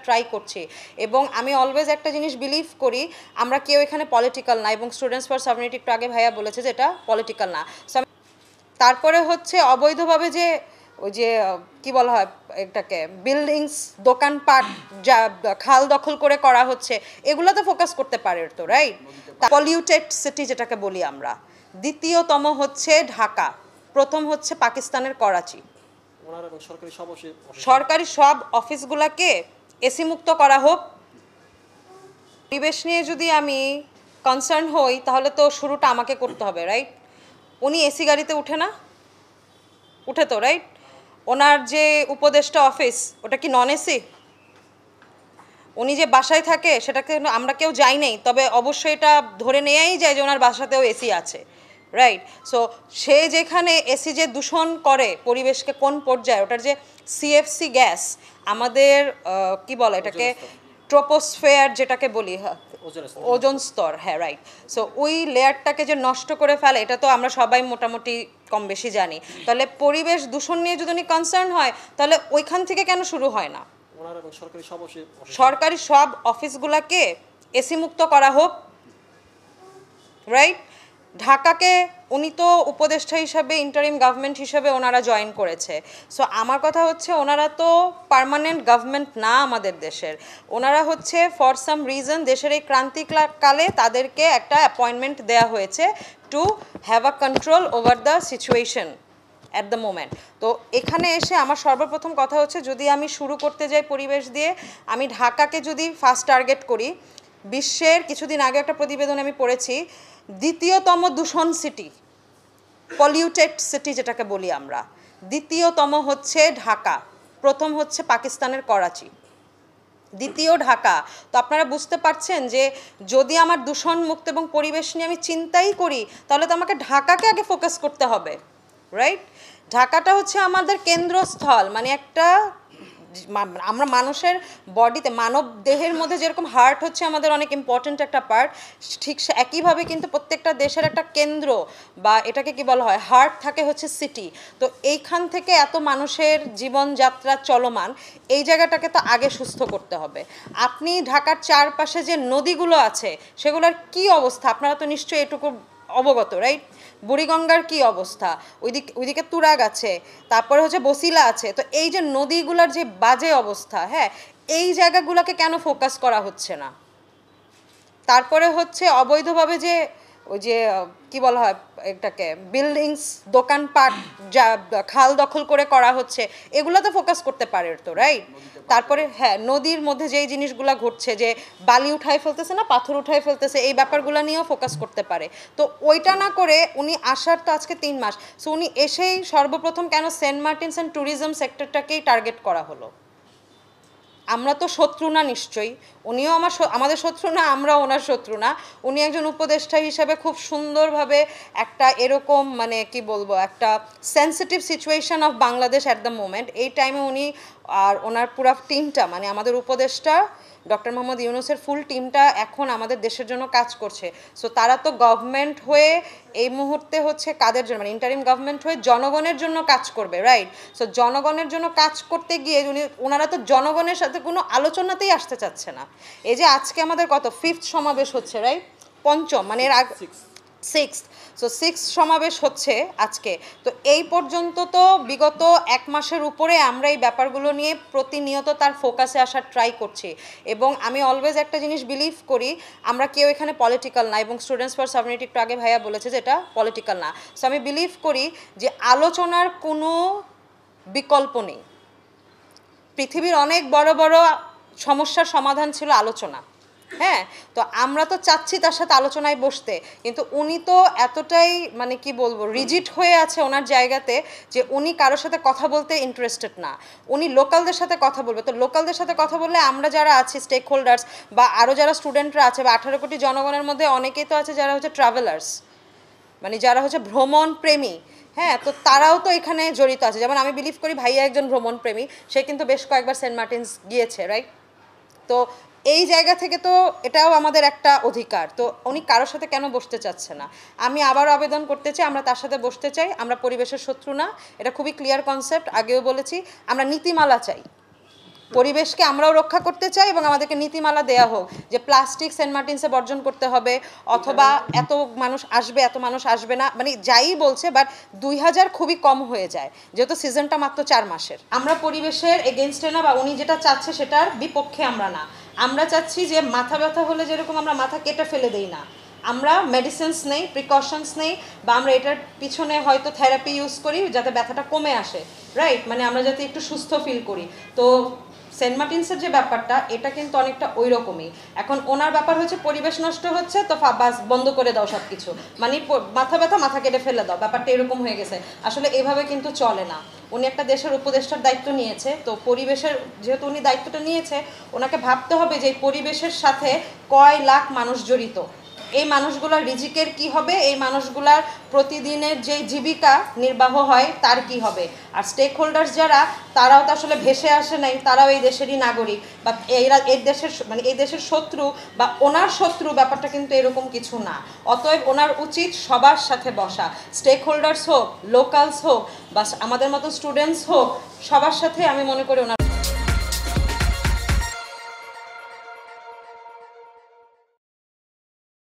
Try করছি এবং আমি অলওয়েজ একটা জিনিস বিলিভ করি আমরা কেউ এখানে পলিটিক্যাল না এবং স্টুডেন্টস ফর সভরেনিটি একটু আগে ভাইয়া বলেছে যে এটা পলিটিক্যাল না। তারপরে হচ্ছে অবৈধভাবে যে ওই যে কি বলা হয় এটাকে বিল্ডিংস দোকানপাট যা খাল দখল করে করা হচ্ছে এগুলোতে ফোকাস করতে পারে তো, রাইট? পলিউটেড সিটি যেটাকে বলি আমরা। দ্বিতীয়তম হচ্ছে ঢাকা, প্রথম হচ্ছে পাকিস্তানের করাচি। সরকারি সব অফিসগুলোকে এসি মুক্ত করা হোক। পরিবেশ নিয়ে যদি আমি কনসার্ন হই তাহলে তো শুরুটা আমাকে করতে হবে, রাইট? উনি এসি গাড়িতে উঠে না, উঠে তো, রাইট? ওনার যে উপদেষ্টা অফিস ওটা কি নন এসি? উনি যে বাসায় থাকে সেটাকে আমরা কেউ যাই নেই, তবে অবশ্যই এটা ধরে নেওয়াই যায় যে ওনার বাসাতেও এসি আছে, রাইট? সো সে যেখানে এসি যে দূষণ করে পরিবেশকে কোন পর্যায়ে, ওটার যে সিএফসি গ্যাস আমাদের কি বলে এটাকে ট্রোপোস্ফিয়ার যেটাকে বলি, হ্যাঁ ওজোন স্তর, হ্যাঁ রাইট। সো ওই লেয়ারটাকে যে নষ্ট করে ফেলে এটা তো আমরা সবাই মোটামুটি কম বেশি জানি। তাহলে পরিবেশ দূষণ নিয়ে যদি উনি কনসার্ন হয় তাহলে ওইখান থেকে কেন শুরু হয় না? সরকারি সব অফিসগুলোকে এসি মুক্ত করা হোক, রাইট? ঢাকাকে উনি তো উপদেষ্টা হিসাবে ইন্টারিম গভর্নমেন্ট হিসাবে ওনারা জয়েন করেছে। সো আমার কথা হচ্ছে ওনারা তো পার্মানেন্ট গভর্নমেন্ট না আমাদের দেশের, ওনারা হচ্ছে ফর সাম রিজন দেশের এই ক্রান্তিকালে তাদেরকে একটা অ্যাপয়েন্টমেন্ট দেওয়া হয়েছে to have a control over the situation at the moment. তো এখানে এসে আমার সর্বপ্রথম কথা হচ্ছে যদি আমি শুরু করতে যাই পরিবেশ দিয়ে, আমি ঢাকাকে যদি ফার্স্ট টার্গেট করি, বিশ্বের কিছুদিন আগে একটা প্রতিবেদন আমি পড়েছি, দ্বিতীয়তম দূষণ সিটি, পলিউটেড সিটি যেটাকে বলি আমরা, দ্বিতীয়তম হচ্ছে ঢাকা, প্রথম হচ্ছে পাকিস্তানের করাচি, দ্বিতীয় ঢাকা। তো আপনারা বুঝতে পারছেন যে যদি আমার দূষণ মুক্ত এবং পরিবেশ নিয়ে আমি চিন্তাই করি তাহলে তো আমাকে ঢাকাকে আগে ফোকাস করতে হবে, রাইট? ঢাকাটা হচ্ছে আমাদের কেন্দ্রস্থল, মানে একটা আমরা মানুষের বডিতে মানব দেহের মধ্যে যেরকম হার্ট হচ্ছে আমাদের অনেক ইম্পর্ট্যান্ট একটা পার্ট, ঠিক একইভাবে কিন্তু প্রত্যেকটা দেশের একটা কেন্দ্র বা এটাকে কি বলা হয় হার্ট থাকে হচ্ছে সিটি। তো এইখান থেকে এত মানুষের জীবনযাত্রা চলমান, এই জায়গাটাকে তো আগে সুস্থ করতে হবে। আপনি ঢাকার চারপাশে যে নদীগুলো আছে সেগুলোর কি অবস্থা আপনারা তো নিশ্চয়ই এটুকু অবগত, রাইট? বুড়িগঙ্গার কি অবস্থা, ওইদিকে তুরাগ আছে, তারপরে হচ্ছে বসিলা আছে। তো এই যে নদীগুলোর যে বাজে অবস্থা, হ্যাঁ, এই জায়গাগুলোকে কেন ফোকাস করা হচ্ছে না? তারপরে হচ্ছে অবৈধভাবে যে ওই যে কি বলা হয় এটাকে বিল্ডিংস দোকানপাট যা খাল দখল করে করা হচ্ছে এগুলোতে ফোকাস করতে পারে তো, রাইট? তারপরে হ্যাঁ নদীর মধ্যে যেই জিনিসগুলো ঘটছে যে বালি উঠায় ফেলতেছে না, পাথর উঠায় ফেলতেছে, এই ব্যাপারগুলো নিয়েও ফোকাস করতে পারে। তো ওইটা না করে উনি আসার তো আজকে 3 মাস, সো উনি এসেই সর্বপ্রথম কেন সেন্ট মার্টিনস অ্যান্ড ট্যুরিজম সেক্টরটাকেই টার্গেট করা হলো? আমরা তো শত্রু না নিশ্চয়ই, উনিও আমাদের শত্রু না, আমরাও ওনার শত্রু না। উনি একজন উপদেষ্টা হিসেবে খুব সুন্দরভাবে একটা এরকম মানে কি বলবো একটা sensitive situation of Bangladesh at the moment, এই টাইমে উনি আর ওনার পুরা টিমটা মানে আমাদের উপদেষ্টা ডক্টর মোহাম্মদ ইউনূসের ফুল টিমটা এখন আমাদের দেশের জন্য কাজ করছে। সো তারা তো গভর্নমেন্ট হয়ে এই মুহূর্তে হচ্ছে কাদের জন্য মানে ইন্টারিম গভর্নমেন্ট হয়ে জনগণের জন্য কাজ করবে, রাইট? সো জনগণের জন্য কাজ করতে গিয়ে ওনারা তো জনগণের সাথে কোনো আলোচনাতেই আসতে চাচ্ছে না। এই যে আজকে আমাদের কত 5th সমাবেশ হচ্ছে, রাইট? পঞ্চম মানে এর আগে 6th, সো 6th সমাবেশ হচ্ছে আজকে। তো এই পর্যন্ত তো বিগত 1 মাসের উপরে আমরা এই ব্যাপারগুলো নিয়ে প্রতিনিয়ত তার ফোকাসে আসার ট্রাই করছি এবং আমি অলওয়েজ একটা জিনিস বিলিভ করি আমরা কেউ এখানে পলিটিক্যাল না এবং স্টুডেন্টস ফর সভরেনিটি একটু আগে ভাইয়া বলেছে যে এটা পলিটিক্যাল না। সো আমি বিলিভ করি যে আলোচনার কোনো বিকল্প নেই। পৃথিবীর অনেক বড় বড় সমস্যার সমাধান ছিল আলোচনা, হ্যাঁ? তো আমরা তো চাচ্ছি তার সাথে আলোচনায় বসতে, কিন্তু উনি তো এতটাই মানে কি বলবো রিজিড হয়ে আছে ওনার জায়গাতে যে উনি কারোর সাথে কথা বলতে ইন্টারেস্টেড না, উনি লোকালদের সাথে কথা বলবে। তো লোকালদের সাথে কথা বললে আমরা যারা আছি স্টেক হোল্ডার্স বা আরও যারা স্টুডেন্টরা আছে বা 18 কোটি জনগণের মধ্যে অনেকেই তো আছে যারা হচ্ছে ট্রাভেলার্স, মানে যারা হচ্ছে ভ্রমণ প্রেমী, হ্যাঁ, তো তারাও তো এখানে জড়িত আছে। যেমন আমি বিলিভ করি ভাইয়া একজন ভ্রমণ প্রেমী, সে কিন্তু বেশ কয়েকবার সেন্ট মার্টিনস গিয়েছে, রাইট? তো এই জায়গা থেকে তো এটাও আমাদের একটা অধিকার। তো উনি কারোর সাথে কেন বসতে চাচ্ছে না? আমি আবারও আবেদন করতে চাই আমরা তার সাথে বসতে চাই। আমরা পরিবেশের শত্রু না, এটা খুবই ক্লিয়ার কনসেপ্ট, আগেও বলেছি। আমরা নীতিমালা চাই, পরিবেশকে আমরাও রক্ষা করতে চাই এবং আমাদেরকে নীতিমালা দেয়া হোক যে প্লাস্টিক সেন্ট মার্টিনসে বর্জন করতে হবে, অথবা এত মানুষ আসবে না, মানে যাই বলছে, বাট 2000 খুবই কম হয়ে যায় যেহেতু সিজনটা মাত্র 4 মাসের। আমরা পরিবেশের এগেনস্টে না, বা উনি যেটা চাচ্ছে সেটার বিপক্ষে আমরা না। আমরা চাচ্ছি যে মাথা ব্যথা হলে যেরকম আমরা মাথা কেটে ফেলে দেই না, আমরা মেডিসিনস নেই, প্রিকশনস নেই, বা আমরা এটার পিছনে হয়তো থেরাপি ইউজ করি যাতে ব্যথাটা কমে আসে, রাইট, মানে আমরা যাতে একটু সুস্থ ফিল করি। তো সেন্ট মার্টিনসের যে ব্যাপারটা, এটা কিন্তু অনেকটা ওই রকমই। এখন ওনার ব্যাপার হচ্ছে পরিবেশ নষ্ট হচ্ছে তো বাস বন্ধ করে দাও সব কিছু, মানে মাথা ব্যথা মাথা কেটে ফেলে দাও, ব্যাপারটা এরকম হয়ে গেছে। আসলে এভাবে কিন্তু চলে না। উনি একটা দেশের উপদেষ্টার দায়িত্ব নিয়েছে, তো পরিবেশের যেহেতু উনি দায়িত্বটা নিয়েছে, ওনাকে ভাবতে হবে যে এই পরিবেশের সাথে কয় লাখ মানুষ জড়িত, এই মানুষগুলোর রিজিকের কি হবে, এই মানুষগুলার প্রতিদিনের যে জীবিকা নির্বাহ হয় তার কি হবে। আর স্টেক হোল্ডার্স যারা, তারাও তো আসলে ভেসে আসে নাই, তারাও এই দেশেরই নাগরিক, বা এরা এই দেশের, মানে এই দেশের শত্রু বা ওনার শত্রু, ব্যাপারটা কিন্তু এরকম কিছু না। অতএব ওনার উচিত সবার সাথে বসা, স্টেক হোল্ডার্স হোক, লোকালস হোক, বা আমাদের মতো স্টুডেন্টস হোক, সবার সাথে আমি মনে করি ওনার